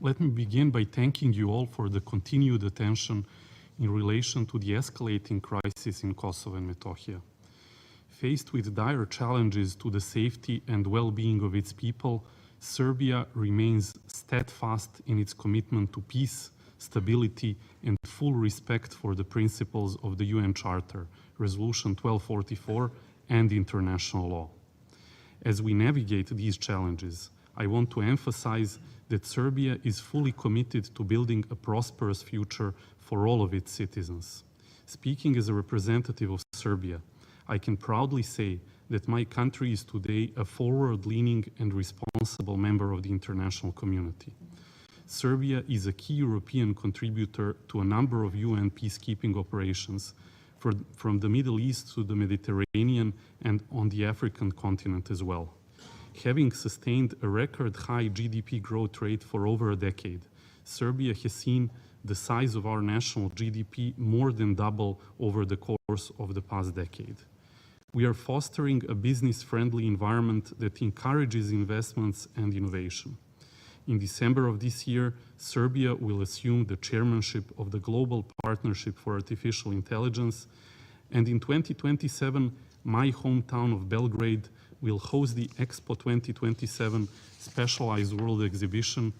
Let me begin by thanking you all for the continued attention in relation to the escalating crisis in Kosovo and Metohija. Faced with dire challenges to the safety and well-being of its people, Serbia remains steadfast in its commitment to peace, stability, and full respect for the principles of the UN Charter, Resolution 1244, and international law. As we navigate these challenges, I want to emphasize that Serbia is fully committed to building a prosperous future for all of its citizens. Speaking as a representative of Serbia, I can proudly say that my country is today a forward-leaning and responsible member of the international community. Serbia is a key European contributor to a number of UN peacekeeping operations, from the Middle East to the Mediterranean and on the African continent as well. Having sustained a record high GDP growth rate for over a decade, Serbia has seen the size of our national GDP more than double over the course of the past decade. We are fostering a business-friendly environment that encourages investments and innovation. In December of this year, Serbia will assume the chairmanship of the Global Partnership for Artificial Intelligence, and in 2027, my hometown of Belgrade will host the Expo 2027 Specialized World Exhibition,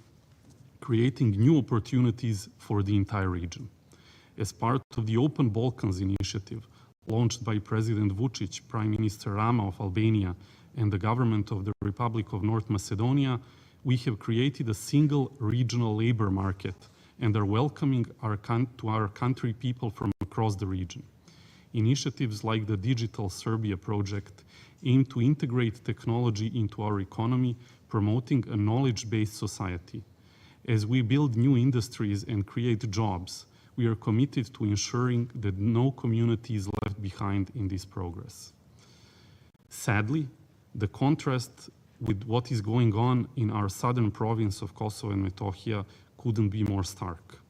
creating new opportunities for the entire region. As part of the Open Balkans initiative, launched by President Vučić, Prime Minister Rama of Albania, and the government of the Republic of North Macedonia, we have created a single regional labor market and are welcoming to our country people from across the region. Initiatives like the Digital Serbia project aim to integrate technology into our economy, promoting a knowledge-based society. As we build new industries and create jobs, we are committed to ensuring that no community is left behind in this progress. Sadly, the contrast with what is going on in our southern province of Kosovo and Metohija couldn't be more stark.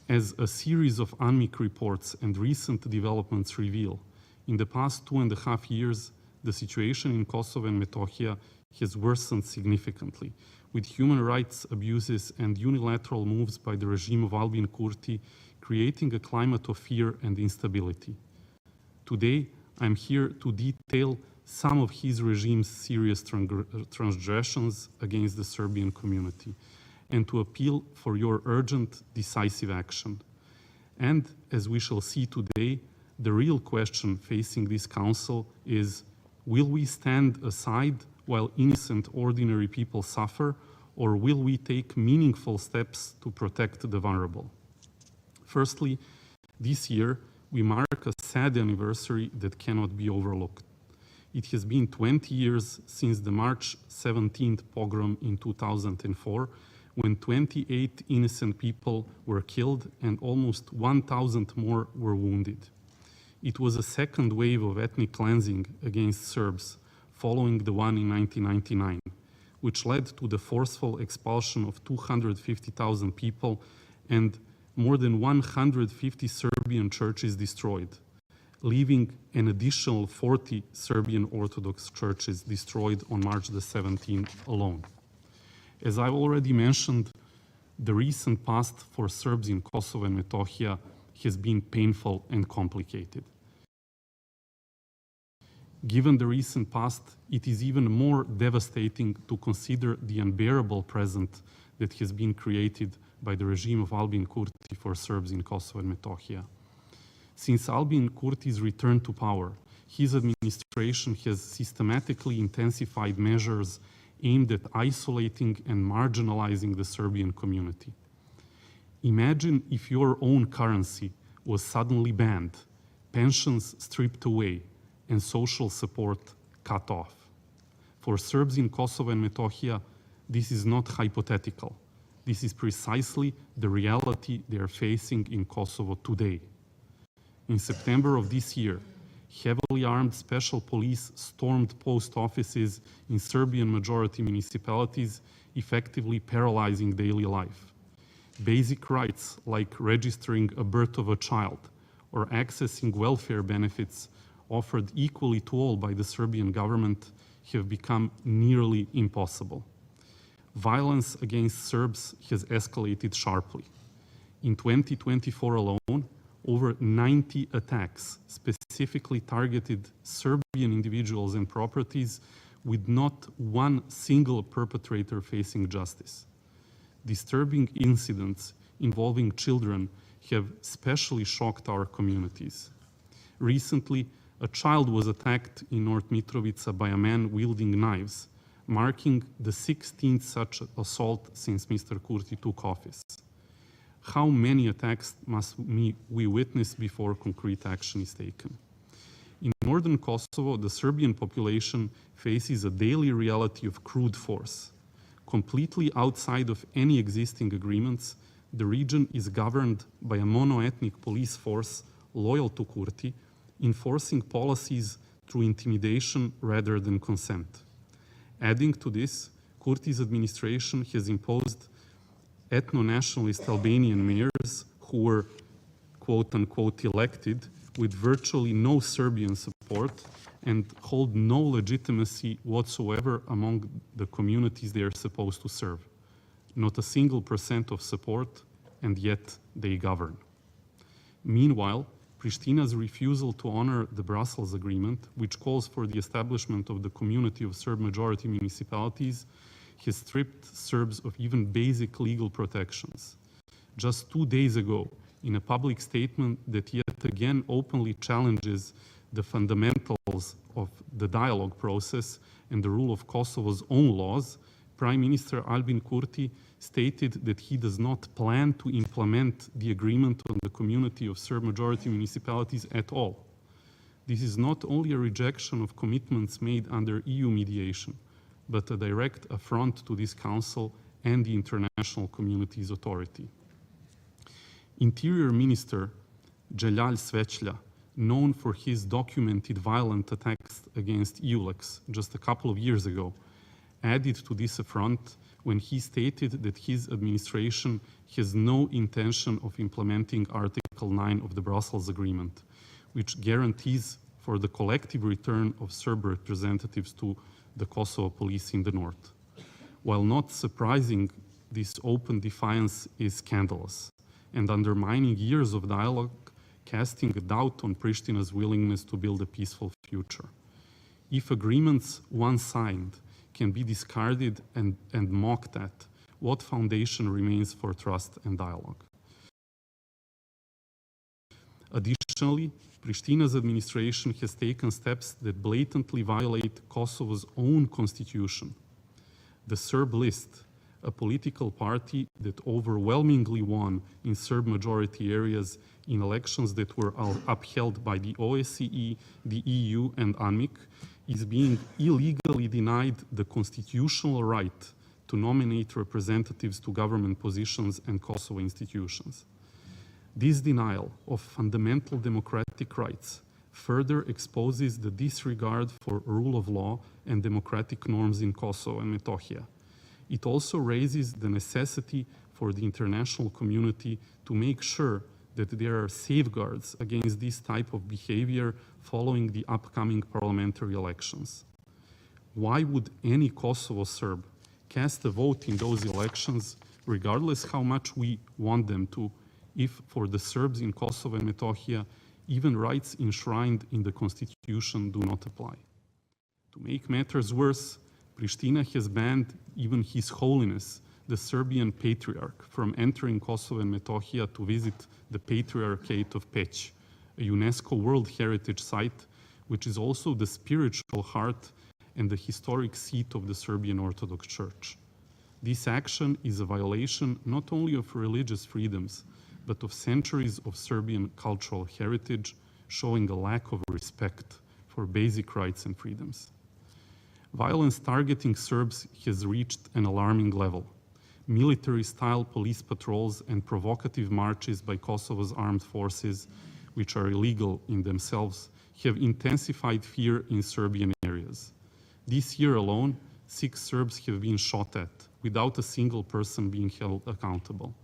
As a series of UNMIK reports and recent developments reveal, in the past 2.5 years, the situation in Kosovo and Metohija has worsened significantly, with human rights abuses and unilateral moves by the regime of Albin Kurti creating a climate of fear and instability. Today, I'm here to detail some of his regime's serious transgressions against the Serbian community and to appeal for your urgent, decisive action. And as we shall see today, the real question facing this council is, will we stand aside while innocent, ordinary people suffer, or will we take meaningful steps to protect the vulnerable? Firstly, this year, we mark a sad anniversary that cannot be overlooked. It has been 20 years since the March 17th pogrom in 2004, when 28 innocent people were killed and almost 1,000 more were wounded. It was a second wave of ethnic cleansing against Serbs, following the one in 1999, which led to the forceful expulsion of 250,000 people and more than 150 Serbian churches destroyed, leaving an additional 40 Serbian Orthodox churches destroyed on March the 17th alone. As I've already mentioned, the recent past for Serbs in Kosovo and Metohija has been painful and complicated. Given the recent past, it is even more devastating to consider the unbearable present that has been created by the regime of Albin Kurti for Serbs in Kosovo and Metohija. Since Albin Kurti's return to power, his administration has systematically intensified measures aimed at isolating and marginalizing the Serbian community. Imagine if your own currency was suddenly banned, pensions stripped away, and social support cut off. For Serbs in Kosovo and Metohija, this is not hypothetical. This is precisely the reality they are facing in Kosovo today. In September of this year, heavily armed special police stormed post offices in Serbian majority municipalities, effectively paralyzing daily life. Basic rights like registering a birth of a child or accessing welfare benefits offered equally to all by the Serbian government have become nearly impossible. violence against Serbs has escalated sharply. In 2024 alone, over 90 attacks specifically targeted Serbian individuals and properties with not one single perpetrator facing justice. Disturbing incidents involving children have especially shocked our communities. Recently, a child was attacked in North Mitrovica by a man wielding knives, marking the 16th such assault since Mr. Kurti took office. How many attacks must we witness before concrete action is taken? In northern Kosovo, the Serbian population faces a daily reality of crude force. Completely outside of any existing agreements, the region is governed by a mono-ethnic police force loyal to Kurti, enforcing policies through intimidation rather than consent. Adding to this, Kurti's administration has imposed ethno-nationalist Albanian mayors who were quote-unquote elected with virtually no Serbian support and hold no legitimacy whatsoever among the communities they are supposed to serve. Not a single % of support, and yet they govern. Meanwhile, Prishtina's refusal to honor the Brussels Agreement, which calls for the establishment of the community of Serb-majority municipalities, has stripped Serbs of even basic legal protections. Just 2 days ago, in a public statement that yet again openly challenges the fundamentals of the dialogue process and the rule of Kosovo's own laws, Prime Minister Albin Kurti stated that he does not plan to implement the agreement on the community of Serb-majority municipalities at all. This is not only a rejection of commitments made under EU mediation, but a direct affront to this Council and the international community's authority. Interior Minister Jalal Svetlja, known for his documented violent attacks against EULEX just a couple of years ago, added to this affront when he stated that his administration has no intention of implementing Article 9 of the Brussels Agreement, which guarantees for the collective return of Serb representatives to the Kosovo police in the north. While not surprising, this open defiance is scandalous and undermining years of dialogue, casting a doubt on Prishtina's willingness to build a peaceful future. If agreements once signed can be discarded and mocked at, what foundation remains for trust and dialogue? Additionally, Prishtina's administration has taken steps that blatantly violate Kosovo's own constitution. The Serb List, a political party that overwhelmingly won in Serb-majority areas in elections that were upheld by the OSCE, the EU, and ANMIC, is being illegally denied the constitutional right to nominate representatives to government positions and Kosovo institutions. This denial of fundamental democratic rights further exposes the disregard for rule of law and democratic norms in Kosovo and Metohija. It also raises the necessity for the international community to make sure that there are safeguards against this type of behavior following the upcoming parliamentary elections. Why would any Kosovo Serb cast a vote in those elections, regardless how much we want them to, if for the Serbs in Kosovo and Metohija, even rights enshrined in the constitution do not apply? To make matters worse, Pristina has banned even His Holiness, the Serbian Patriarch, from entering Kosovo and Metohija to visit the Patriarchate of Peć, a UNESCO World Heritage Site, which is also the spiritual heart and the historic seat of the Serbian Orthodox Church. This action is a violation not only of religious freedoms, but of centuries of Serbian cultural heritage, showing a lack of respect for basic rights and freedoms. Violence targeting Serbs has reached an alarming level. Military-style police patrols and provocative marches by Kosovo's armed forces, which are illegal in themselves, have intensified fear in Serbian areas. This year alone, 6 Serbs have been shot at, without a single person being held accountable.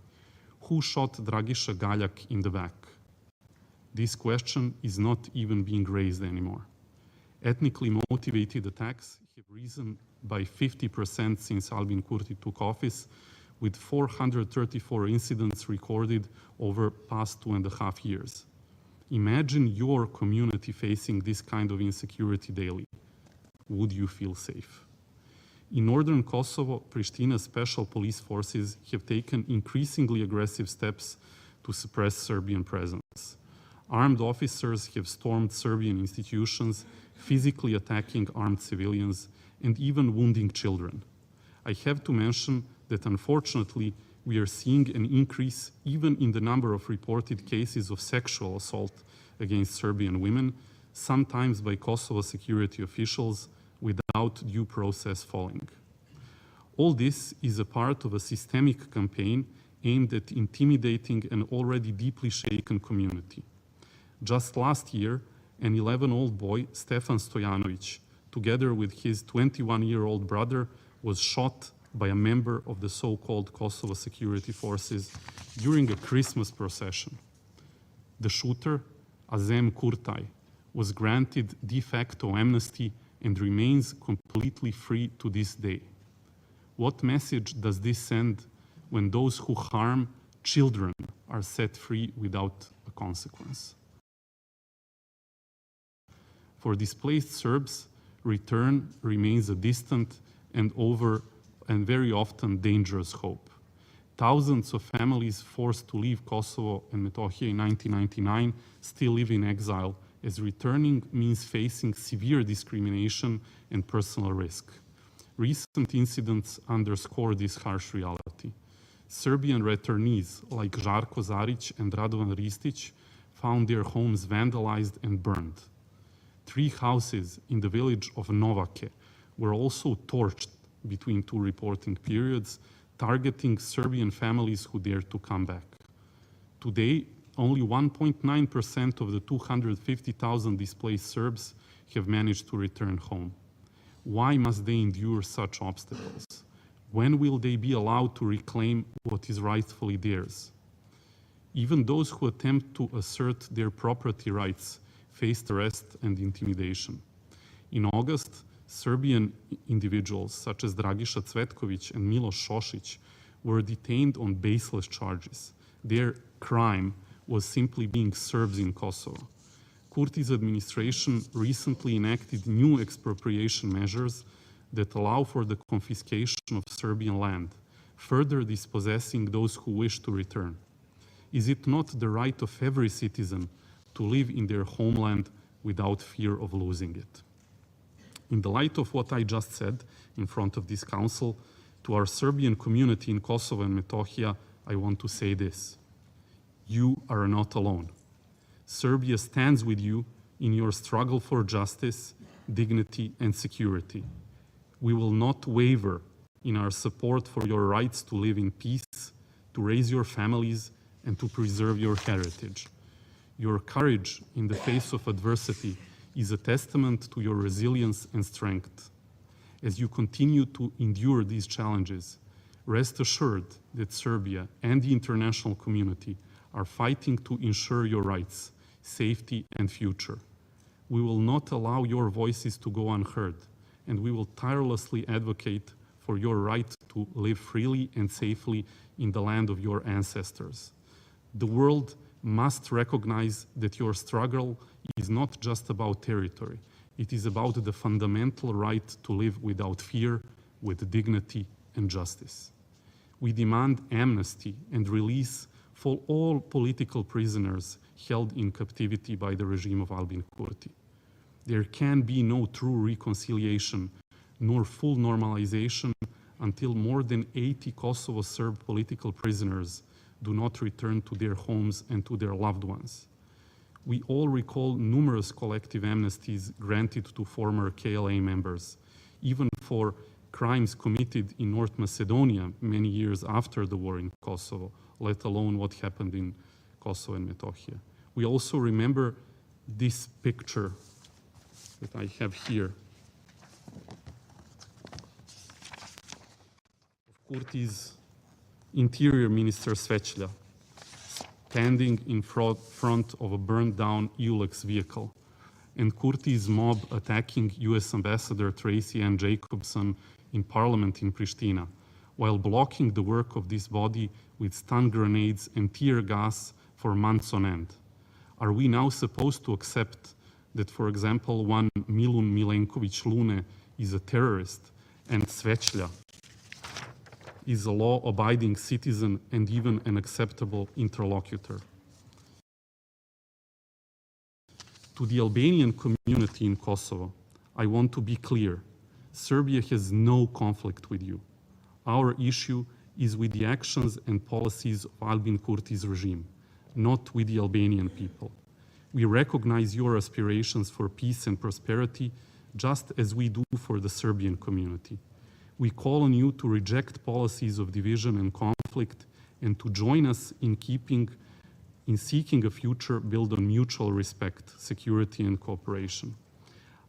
Who shot Dragiša Galjak in the back? This question is not even being raised anymore. Ethnically motivated attacks have risen by 50% since Albin Kurti took office, with 434 incidents recorded over past 2.5 years. Imagine your community facing this kind of insecurity daily. Would you feel safe? In northern Kosovo, Prishtina's special police forces have taken increasingly aggressive steps to suppress Serbian presence. Armed officers have stormed Serbian institutions, physically attacking armed civilians and even wounding children. I have to mention that unfortunately, we are seeing an increase even in the number of reported cases of sexual assault against Serbian women, sometimes by Kosovo security officials, without due process following. All this is a part of a systemic campaign aimed at intimidating an already deeply shaken community. Just last year, an 11-year-old boy, Stefan Stojanović, together with his 21-year-old brother, was shot by a member of the so-called Kosovo security forces during a Christmas procession. The shooter, Azem Kurtaj, was granted de facto amnesty and remains completely free to this day. What message does this send when those who harm children are set free without a consequence? For displaced Serbs, return remains a distant and very often dangerous hope. Thousands of families forced to leave Kosovo and Metohija in 1999 still live in exile, as returning means facing severe discrimination and personal risk. Recent incidents underscore this harsh reality. Serbian returnees like Žarko Zarić and Radovan Ristić found their homes vandalized and burned. 3 houses in the village of Novake were also torched between 2 reporting periods, targeting Serbian families who dared to come back. Today, only 1.9% of the 250,000 displaced Serbs have managed to return home. Why must they endure such obstacles? When will they be allowed to reclaim what is rightfully theirs? Even those who attempt to assert their property rights faced arrest and intimidation. In August, Serbian individuals such as Dragiša Cvetković and Miloš Šošić were detained on baseless charges. Their crime was simply being Serbs in Kosovo. Kurti's administration recently enacted new expropriation measures that allow for the confiscation of Serbian land, further dispossessing those who wish to return. Is it not the right of every citizen to live in their homeland without fear of losing it? In the light of what I just said in front of this council, to our Serbian community in Kosovo and Metohija, I want to say this: you are not alone. Serbia stands with you in your struggle for justice, dignity, and security. We will not waver in our support for your rights to live in peace, to raise your families, and to preserve your heritage. Your courage in the face of adversity is a testament to your resilience and strength. As you continue to endure these challenges, rest assured that Serbia and the international community are fighting to ensure your rights, safety, and future. We will not allow your voices to go unheard, and we will tirelessly advocate for your right to live freely and safely in the land of your ancestors. The world must recognize that your struggle is not just about territory. It is about the fundamental right to live without fear, with dignity and justice. We demand amnesty and release for all political prisoners held in captivity by the regime of Albin Kurti. There can be no true reconciliation nor full normalization until more than 80 Kosovo Serb political prisoners do not return to their homes and to their loved ones. We all recall numerous collective amnesties granted to former KLA members, even for crimes committed in North Macedonia many years after the war in Kosovo, let alone what happened in Kosovo and Metohija. We also remember this picture that I have here of Kurti's Interior Minister Svečlja standing in front of a burned down Ulex vehicle. and Kurti's mob attacking US Ambassador Tracy Ann Jacobson in Parliament in Pristina, while blocking the work of this body with stun grenades and tear gas for months on end? Are we now supposed to accept that, for example, one Milun Milenković Lune is a terrorist and Svečlja is a law-abiding citizen and even an acceptable interlocutor? To the Albanian community in Kosovo, I want to be clear. Serbia has no conflict with you. Our issue is with the actions and policies of Albin Kurti's regime, not with the Albanian people. We recognize your aspirations for peace and prosperity, just as we do for the Serbian community. We call on you to reject policies of division and conflict and to join us in seeking a future built on mutual respect, security, and cooperation.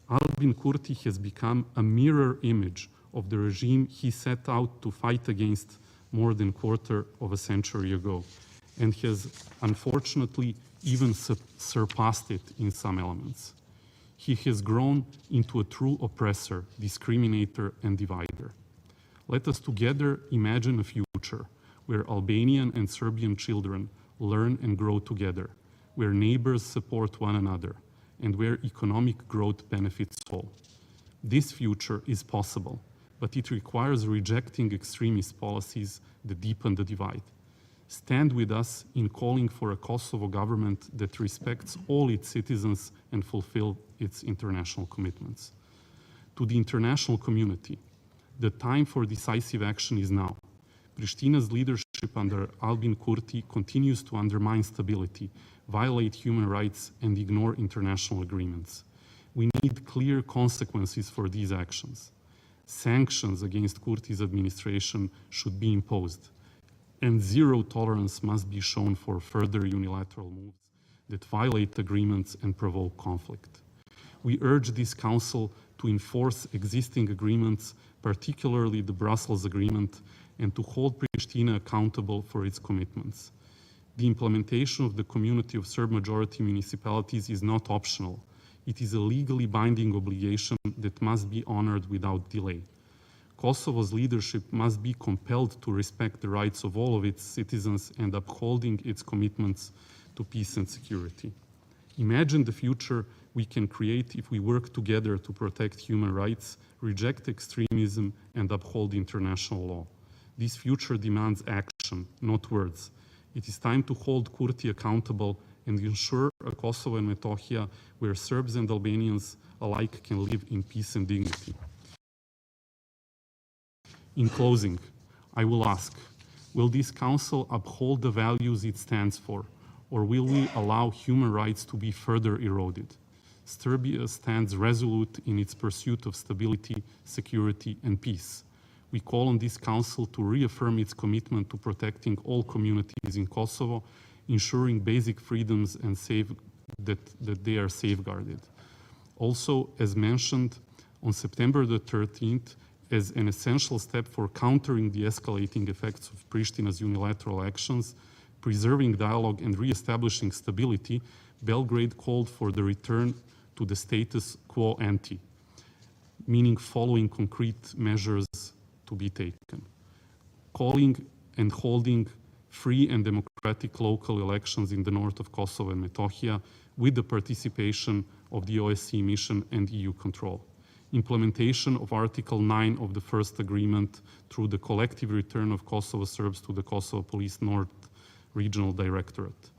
Albin Kurti has become a mirror image of the regime he set out to fight against more than a quarter of a century ago, and has unfortunately even surpassed it in some elements. He has grown into a true oppressor, discriminator, and divider. Let us together imagine a future where Albanian and Serbian children learn and grow together, where neighbors support one another, and where economic growth benefits all. This future is possible, but it requires rejecting extremist policies that deepen the divide. Stand with us in calling for a Kosovo government that respects all its citizens and fulfills its international commitments. To the international community, the time for decisive action is now. Prishtina's leadership under Albin Kurti continues to undermine stability, violate human rights, and ignore international agreements. We need clear consequences for these actions. Sanctions against Kurti's administration should be imposed, and zero tolerance must be shown for further unilateral moves that violate agreements and provoke conflict. We urge this Council to enforce existing agreements, particularly the Brussels Agreement, and to hold Pristina accountable for its commitments. The implementation of the Community of Serb-majority municipalities is not optional. It is a legally binding obligation that must be honored without delay. Kosovo's leadership must be compelled to respect the rights of all of its citizens and upholding its commitments to peace and security. Imagine the future we can create if we work together to protect human rights, reject extremism, and uphold international law. This future demands action, not words. It is time to hold Kurti accountable and ensure a Kosovo and Metohija where Serbs and Albanians alike can live in peace and dignity. In closing, I will ask, will this Council uphold the values it stands for, or will we allow human rights to be further eroded? Serbia stands resolute in its pursuit of stability, security, and peace. We call on this Council to reaffirm its commitment to protecting all communities in Kosovo, ensuring basic freedoms and that they are safeguarded. Also, as mentioned, on September the 13th, as an essential step for countering the escalating effects of Prishtina's unilateral actions, preserving dialogue and re-establishing stability, Belgrade called for the return to the status quo ante, meaning following concrete measures to be taken. Calling and holding free and democratic local elections in the north of Kosovo and Metohija with the participation of the OSCE mission and EU control. Implementation of Article 9 of the first agreement through the collective return of Kosovo Serbs to the Kosovo Police North Regional Directorate.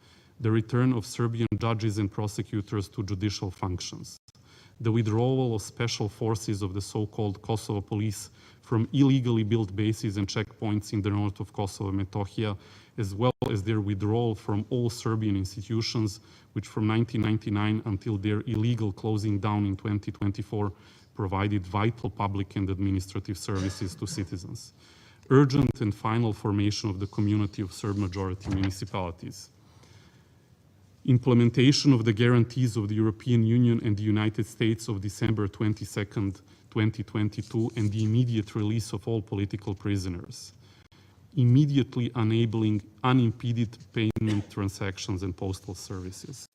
The return of Serbian judges and prosecutors to judicial functions. The withdrawal of special forces of the so-called Kosovo Police from illegally built bases and checkpoints in the north of Kosovo and Metohija, as well as their withdrawal from all Serbian institutions, which from 1999 until their illegal closing down in 2024 provided vital public and administrative services to citizens. Urgent and final formation of the Community of Serb-majority municipalities. Implementation of the guarantees of the European Union and the United States of December 22nd, 2022, and the immediate release of all political prisoners. Immediately enabling unimpeded payment transactions and postal services.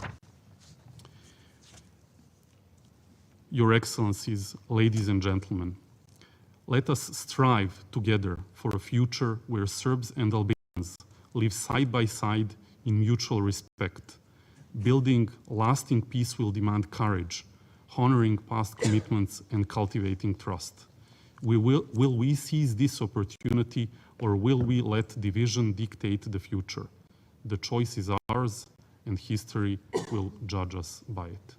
Your Excellencies, ladies and gentlemen, let us strive together for a future where Serbs and Albanians live side by side in mutual respect. Building lasting peace will demand courage, honoring past commitments and cultivating trust. Will we seize this opportunity, or will we let division dictate the future? The choice is ours, and history will judge us by it.